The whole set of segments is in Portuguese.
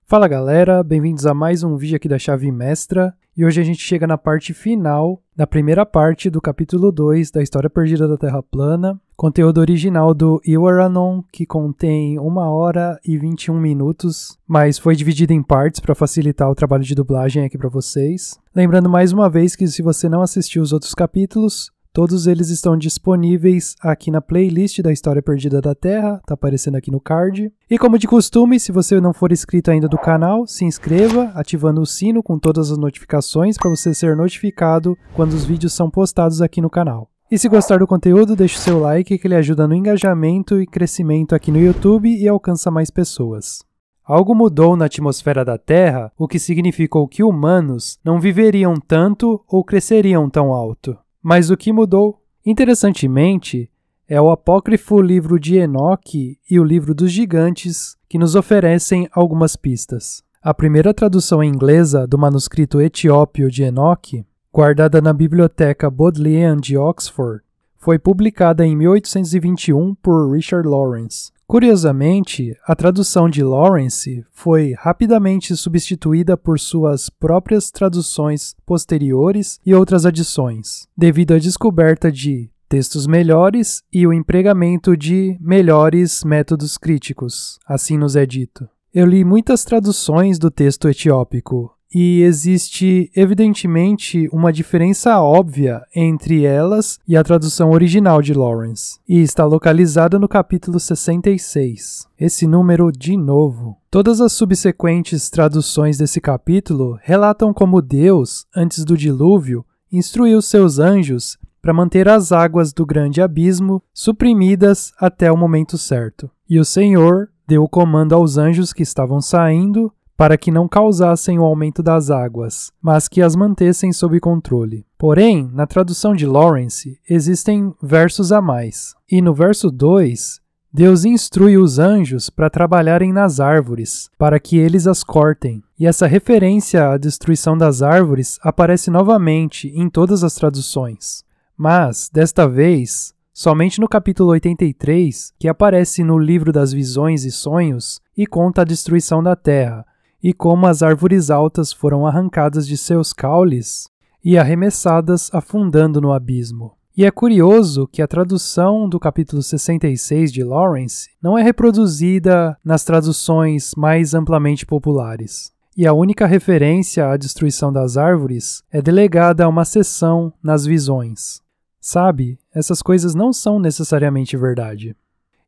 Fala galera, bem-vindos a mais um vídeo aqui da Chave Mestra, e hoje a gente chega na parte final da primeira parte do capítulo 2 da História Perdida da Terra Plana, conteúdo original do Iwaranon, que contém 1 hora e 21 minutos, mas foi dividido em partes para facilitar o trabalho de dublagem aqui para vocês. Lembrando mais uma vez que se você não assistiu os outros capítulos, todos eles estão disponíveis aqui na playlist da História Perdida da Terra, tá aparecendo aqui no card. E como de costume, se você não for inscrito ainda do canal, se inscreva, ativando o sino com todas as notificações para você ser notificado quando os vídeos são postados aqui no canal. E se gostar do conteúdo, deixe o seu like que ele ajuda no engajamento e crescimento aqui no YouTube e alcança mais pessoas. Algo mudou na atmosfera da Terra, o que significou que humanos não viveriam tanto ou cresceriam tão alto. Mas o que mudou? Interessantemente, é o apócrifo livro de Enoque e o livro dos gigantes que nos oferecem algumas pistas. A primeira tradução inglesa do manuscrito etiópio de Enoque, guardada na Biblioteca Bodleian de Oxford, foi publicada em 1821 por Richard Lawrence. Curiosamente, a tradução de Lawrence foi rapidamente substituída por suas próprias traduções posteriores e outras adições, devido à descoberta de textos melhores e o empregamento de melhores métodos críticos, assim nos é dito. Eu li muitas traduções do texto etiópico, e existe, evidentemente, uma diferença óbvia entre elas e a tradução original de Lawrence, e está localizada no capítulo 66. Esse número de novo. Todas as subsequentes traduções desse capítulo relatam como Deus, antes do dilúvio, instruiu seus anjos para manter as águas do grande abismo suprimidas até o momento certo. E o Senhor deu o comando aos anjos que estavam saindo para que não causassem o aumento das águas, mas que as mantessem sob controle. Porém, na tradução de Lawrence, existem versos a mais. E no verso 2, Deus instrui os anjos para trabalharem nas árvores, para que eles as cortem. E essa referência à destruição das árvores aparece novamente em todas as traduções. Mas, desta vez, somente no capítulo 83, que aparece no livro das visões e sonhos, e conta a destruição da terra, e como as árvores altas foram arrancadas de seus caules e arremessadas afundando no abismo. E é curioso que a tradução do capítulo 66 de Lawrence não é reproduzida nas traduções mais amplamente populares. E a única referência à destruição das árvores é delegada a uma seção nas visões. Sabe, essas coisas não são necessariamente verdade.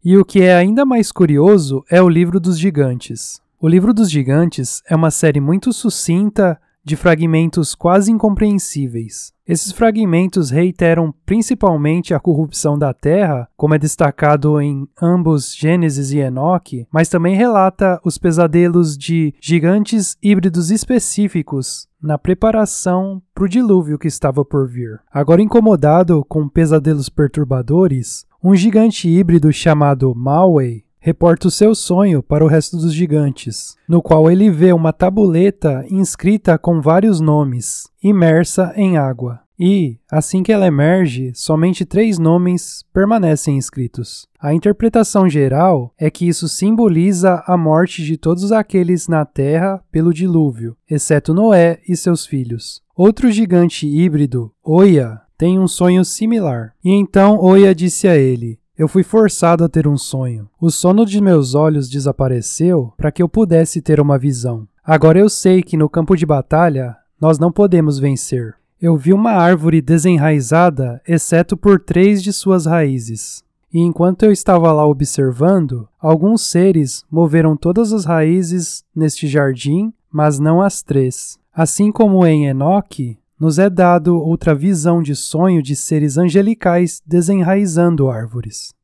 E o que é ainda mais curioso é o livro dos gigantes. O Livro dos Gigantes é uma série muito sucinta de fragmentos quase incompreensíveis. Esses fragmentos reiteram principalmente a corrupção da Terra, como é destacado em ambos Gênesis e Enoque, mas também relata os pesadelos de gigantes híbridos específicos na preparação para o dilúvio que estava por vir. Agora incomodado com pesadelos perturbadores, um gigante híbrido chamado Maui reporta o seu sonho para o resto dos gigantes, no qual ele vê uma tabuleta inscrita com vários nomes, imersa em água. E, assim que ela emerge, somente 3 nomes permanecem inscritos. A interpretação geral é que isso simboliza a morte de todos aqueles na terra pelo dilúvio, exceto Noé e seus filhos. Outro gigante híbrido, Oya, tem um sonho similar. E então Oya disse a ele: "Eu fui forçado a ter um sonho. O sono de meus olhos desapareceu para que eu pudesse ter uma visão. Agora eu sei que no campo de batalha nós não podemos vencer. Eu vi uma árvore desenraizada, exceto por 3 de suas raízes. E enquanto eu estava lá observando, alguns seres moveram todas as raízes neste jardim, mas não as 3. Assim como em Enoque, nos é dado outra visão de sonho de seres angelicais desenraizando árvores.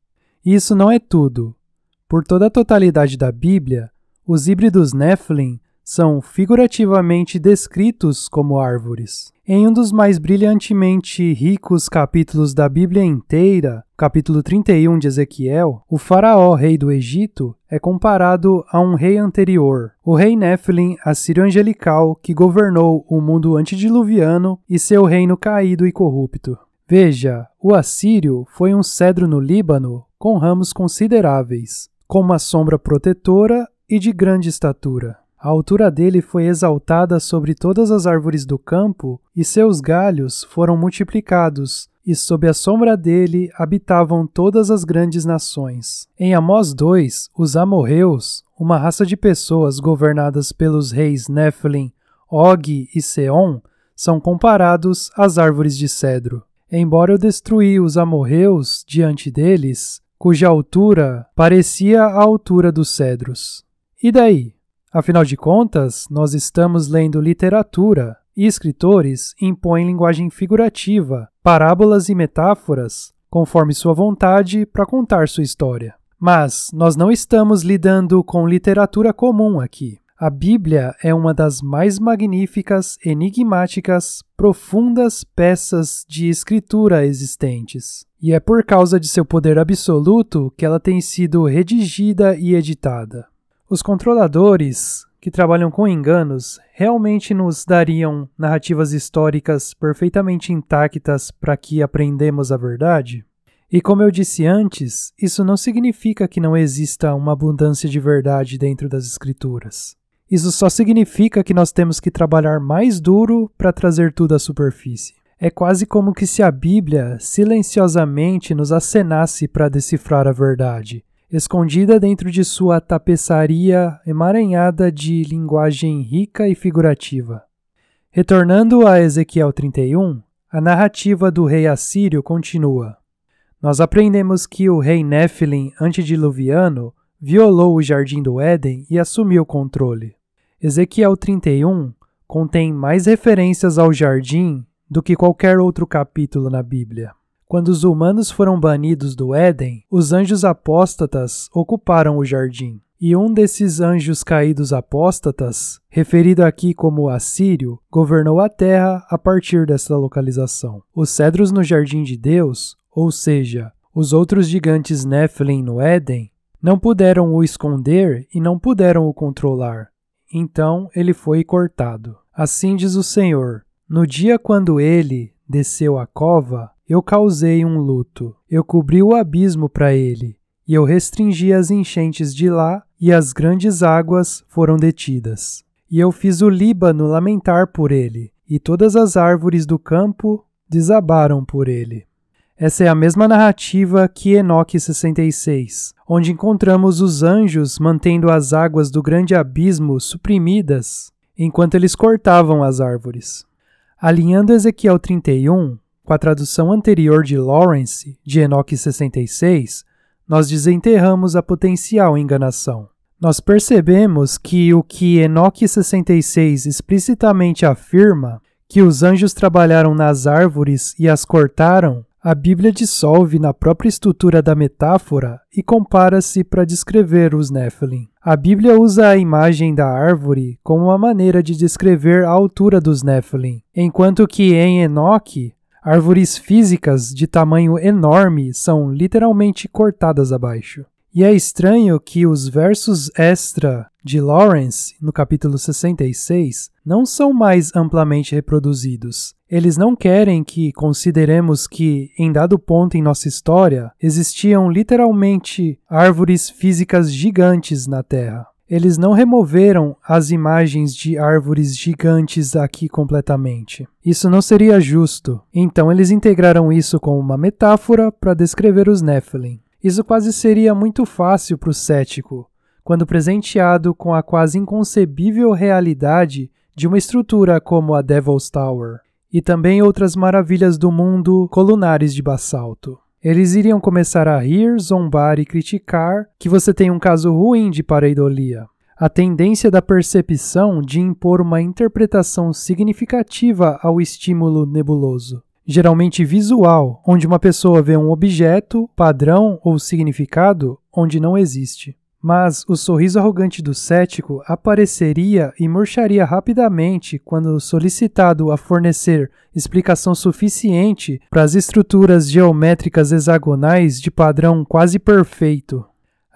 E isso não é tudo. Por toda a totalidade da Bíblia, os híbridos Nephilim são figurativamente descritos como árvores. Em um dos mais brilhantemente ricos capítulos da Bíblia inteira, capítulo 31 de Ezequiel, o faraó, rei do Egito, é comparado a um rei anterior, o rei Nephilim assírio angelical que governou o mundo antediluviano e seu reino caído e corrupto. Veja, o assírio foi um cedro no Líbano com ramos consideráveis, com uma sombra protetora e de grande estatura. A altura dele foi exaltada sobre todas as árvores do campo, e seus galhos foram multiplicados, e sob a sombra dele habitavam todas as grandes nações. Em Amós 2, os amorreus, uma raça de pessoas governadas pelos reis Néfilim, Og e Seom, são comparados às árvores de cedro. Embora eu destruí os amorreus diante deles, cuja altura parecia a altura dos cedros. E daí? Afinal de contas, nós estamos lendo literatura, e escritores impõem linguagem figurativa, parábolas e metáforas, conforme sua vontade, para contar sua história. Mas nós não estamos lidando com literatura comum aqui. A Bíblia é uma das mais magníficas, enigmáticas, profundas peças de escritura existentes. E é por causa de seu poder absoluto que ela tem sido redigida e editada. Os controladores, que trabalham com enganos, realmente nos dariam narrativas históricas perfeitamente intactas para que aprendamos a verdade? E como eu disse antes, isso não significa que não exista uma abundância de verdade dentro das Escrituras. Isso só significa que nós temos que trabalhar mais duro para trazer tudo à superfície. É quase como que se a Bíblia silenciosamente nos acenasse para decifrar a verdade, escondida dentro de sua tapeçaria emaranhada de linguagem rica e figurativa. Retornando a Ezequiel 31, a narrativa do rei assírio continua. Nós aprendemos que o rei Néfilim antediluviano violou o jardim do Éden e assumiu o controle. Ezequiel 31 contém mais referências ao jardim do que qualquer outro capítulo na Bíblia. Quando os humanos foram banidos do Éden, os anjos apóstatas ocuparam o jardim. E um desses anjos caídos apóstatas, referido aqui como Assírio, governou a terra a partir dessa localização. Os cedros no jardim de Deus, ou seja, os outros gigantes Néfilim no Éden, não puderam o esconder e não puderam o controlar. Então ele foi cortado. Assim diz o Senhor: no dia quando ele desceu à cova, eu causei um luto. Eu cobri o abismo para ele, e eu restringi as enchentes de lá, e as grandes águas foram detidas. E eu fiz o Líbano lamentar por ele, e todas as árvores do campo desabaram por ele. Essa é a mesma narrativa que Enoque 66, onde encontramos os anjos mantendo as águas do grande abismo suprimidas, enquanto eles cortavam as árvores. Alinhando Ezequiel 31, com a tradução anterior de Lawrence, de Enoque 66, nós desenterramos a potencial enganação. Nós percebemos que o que Enoque 66 explicitamente afirma, que os anjos trabalharam nas árvores e as cortaram, a Bíblia dissolve na própria estrutura da metáfora e compara-se para descrever os Néfilim. A Bíblia usa a imagem da árvore como uma maneira de descrever a altura dos Néfilim, enquanto que em Enoque, árvores físicas de tamanho enorme são literalmente cortadas abaixo. E é estranho que os versos extra de Lawrence, no capítulo 66, não são mais amplamente reproduzidos. Eles não querem que consideremos que, em dado ponto em nossa história, existiam literalmente árvores físicas gigantes na Terra. Eles não removeram as imagens de árvores gigantes aqui completamente. Isso não seria justo. Então eles integraram isso com uma metáfora para descrever os Néfilim. Isso quase seria muito fácil para o cético, quando presenteado com a quase inconcebível realidade de uma estrutura como a Devil's Tower, e também outras maravilhas do mundo colunares de basalto. Eles iriam começar a rir, zombar e criticar que você tem um caso ruim de pareidolia. A tendência da percepção de impor uma interpretação significativa ao estímulo nebuloso, geralmente visual, onde uma pessoa vê um objeto, padrão ou significado onde não existe. Mas o sorriso arrogante do cético apareceria e murcharia rapidamente quando solicitado a fornecer explicação suficiente para as estruturas geométricas hexagonais de padrão quase perfeito.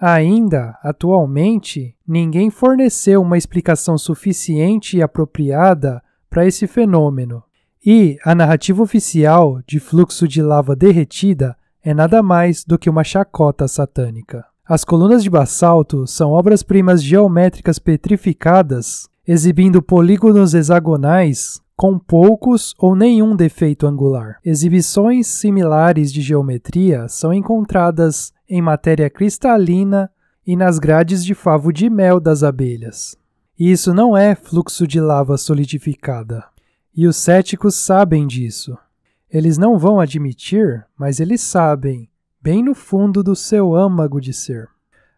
Ainda, atualmente, ninguém forneceu uma explicação suficiente e apropriada para esse fenômeno. E a narrativa oficial de fluxo de lava derretida é nada mais do que uma chacota satânica. As colunas de basalto são obras-primas geométricas petrificadas, exibindo polígonos hexagonais com poucos ou nenhum defeito angular. Exibições similares de geometria são encontradas em matéria cristalina e nas grades de favo de mel das abelhas. E isso não é fluxo de lava solidificada. E os céticos sabem disso. Eles não vão admitir, mas eles sabem, bem no fundo do seu âmago de ser.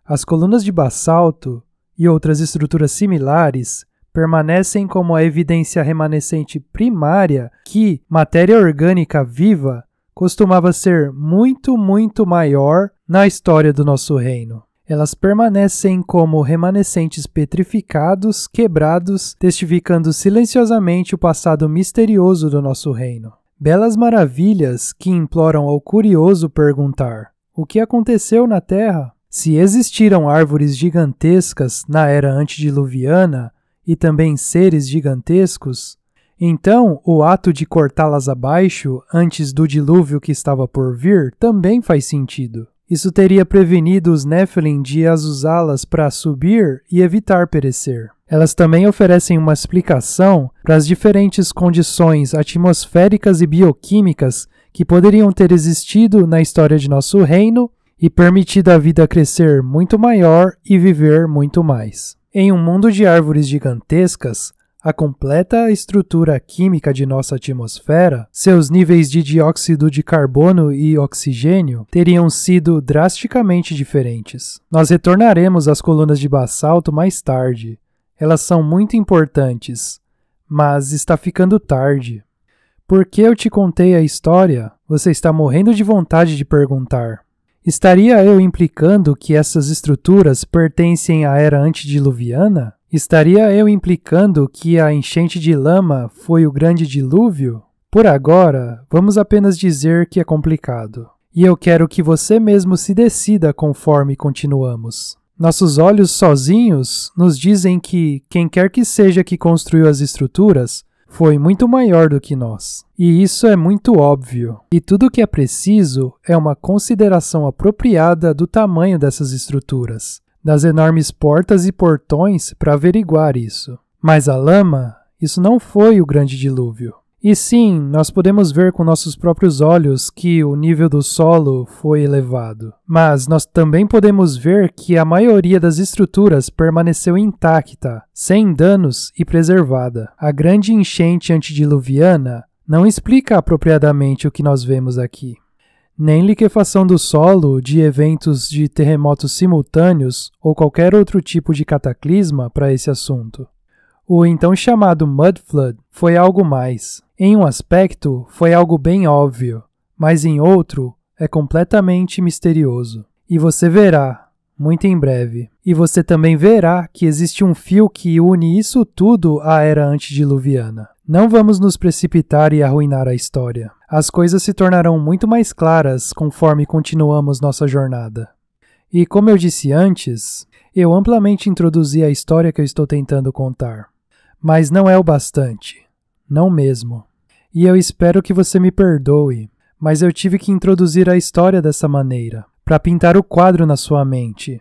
As colunas de basalto e outras estruturas similares permanecem como a evidência remanescente primária que matéria orgânica viva costumava ser muito, muito maior na história do nosso reino. Elas permanecem como remanescentes petrificados, quebrados, testificando silenciosamente o passado misterioso do nosso reino. Belas maravilhas que imploram ao curioso perguntar: o que aconteceu na Terra? Se existiram árvores gigantescas na era antediluviana e também seres gigantescos, então o ato de cortá-las abaixo antes do dilúvio que estava por vir também faz sentido. Isso teria prevenido os Nephilim de as usá-las para subir e evitar perecer. Elas também oferecem uma explicação para as diferentes condições atmosféricas e bioquímicas que poderiam ter existido na história de nosso reino e permitido a vida crescer muito maior e viver muito mais. Em um mundo de árvores gigantescas, a completa estrutura química de nossa atmosfera, seus níveis de dióxido de carbono e oxigênio teriam sido drasticamente diferentes. Nós retornaremos às colunas de basalto mais tarde. Elas são muito importantes, mas está ficando tarde. Por que eu te contei a história? Você está morrendo de vontade de perguntar. Estaria eu implicando que essas estruturas pertencem à era antediluviana? Estaria eu implicando que a enchente de lama foi o grande dilúvio? Por agora, vamos apenas dizer que é complicado. E eu quero que você mesmo se decida conforme continuamos. Nossos olhos sozinhos nos dizem que quem quer que seja que construiu as estruturas foi muito maior do que nós. E isso é muito óbvio. E tudo o que é preciso é uma consideração apropriada do tamanho dessas estruturas, das enormes portas e portões para averiguar isso. Mas a lama, isso não foi o grande dilúvio. E sim, nós podemos ver com nossos próprios olhos que o nível do solo foi elevado. Mas nós também podemos ver que a maioria das estruturas permaneceu intacta, sem danos e preservada. A grande enchente antediluviana não explica apropriadamente o que nós vemos aqui. Nem liquefação do solo de eventos de terremotos simultâneos ou qualquer outro tipo de cataclisma para esse assunto. O então chamado Mud Flood foi algo mais. Em um aspecto, foi algo bem óbvio, mas em outro, é completamente misterioso. E você verá, muito em breve. E você também verá que existe um fio que une isso tudo à era antediluviana. Não vamos nos precipitar e arruinar a história. As coisas se tornarão muito mais claras conforme continuamos nossa jornada. E como eu disse antes, eu amplamente introduzi a história que eu estou tentando contar. Mas não é o bastante. Não mesmo. E eu espero que você me perdoe, mas eu tive que introduzir a história dessa maneira, para pintar o quadro na sua mente,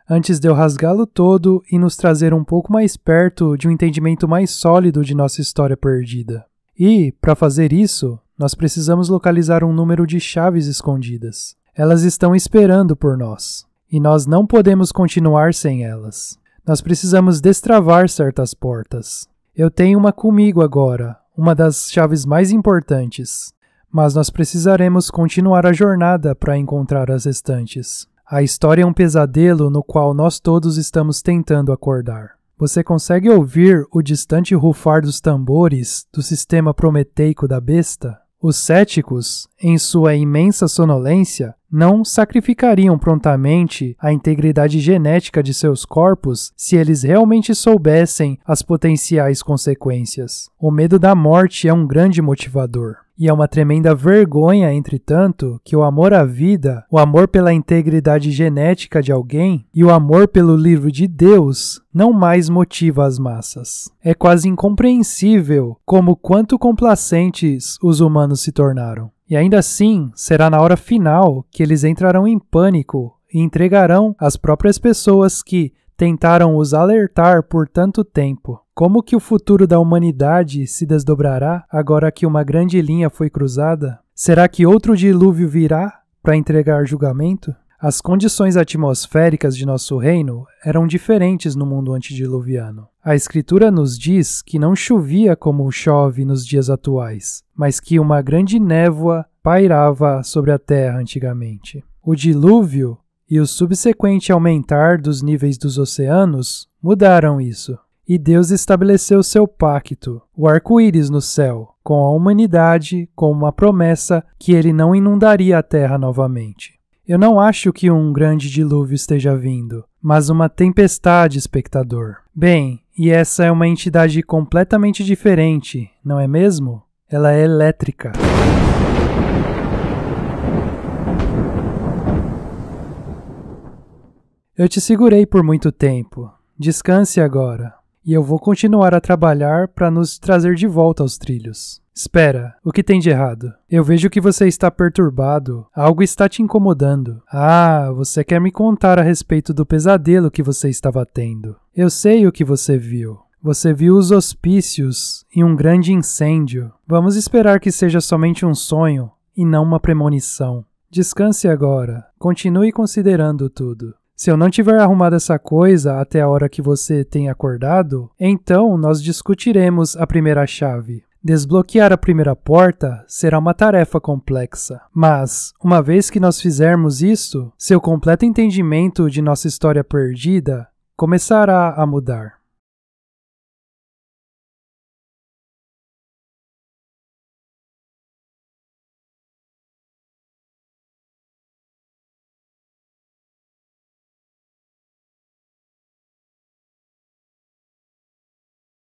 antes de eu rasgá-lo todo e nos trazer um pouco mais perto de um entendimento mais sólido de nossa história perdida. E, para fazer isso, nós precisamos localizar um número de chaves escondidas. Elas estão esperando por nós, e nós não podemos continuar sem elas. Nós precisamos destravar certas portas. Eu tenho uma comigo agora, uma das chaves mais importantes, mas nós precisaremos continuar a jornada para encontrar as restantes. A história é um pesadelo no qual nós todos estamos tentando acordar. Você consegue ouvir o distante rufar dos tambores do sistema prometeico da besta? Os céticos, em sua imensa sonolência, não sacrificariam prontamente a integridade genética de seus corpos se eles realmente soubessem as potenciais consequências. O medo da morte é um grande motivador. E é uma tremenda vergonha, entretanto, que o amor à vida, o amor pela integridade genética de alguém e o amor pelo livro de Deus não mais motiva as massas. É quase incompreensível quanto complacentes os humanos se tornaram. E ainda assim, será na hora final que eles entrarão em pânico e entregarão as próprias pessoas que tentaram os alertar por tanto tempo. Como que o futuro da humanidade se desdobrará agora que uma grande linha foi cruzada? Será que outro dilúvio virá para entregar julgamento? As condições atmosféricas de nosso reino eram diferentes no mundo antediluviano. A Escritura nos diz que não chovia como chove nos dias atuais, mas que uma grande névoa pairava sobre a terra antigamente. O dilúvio e o subsequente aumentar dos níveis dos oceanos mudaram isso. E Deus estabeleceu seu pacto, o arco-íris no céu, com a humanidade, com uma promessa que ele não inundaria a terra novamente. Eu não acho que um grande dilúvio esteja vindo, mas uma tempestade, espectador. Bem, e essa é uma entidade completamente diferente, não é mesmo? Ela é elétrica. Eu te segurei por muito tempo. Descanse agora. E eu vou continuar a trabalhar para nos trazer de volta aos trilhos. Espera, o que tem de errado? Eu vejo que você está perturbado. Algo está te incomodando. Ah, você quer me contar a respeito do pesadelo que você estava tendo. Eu sei o que você viu. Você viu os hospícios e um grande incêndio. Vamos esperar que seja somente um sonho e não uma premonição. Descanse agora. Continue considerando tudo. Se eu não tiver arrumado essa coisa até a hora que você tem acordado, então nós discutiremos a primeira chave. Desbloquear a primeira porta será uma tarefa complexa, mas, uma vez que nós fizermos isso, seu completo entendimento de nossa história perdida começará a mudar.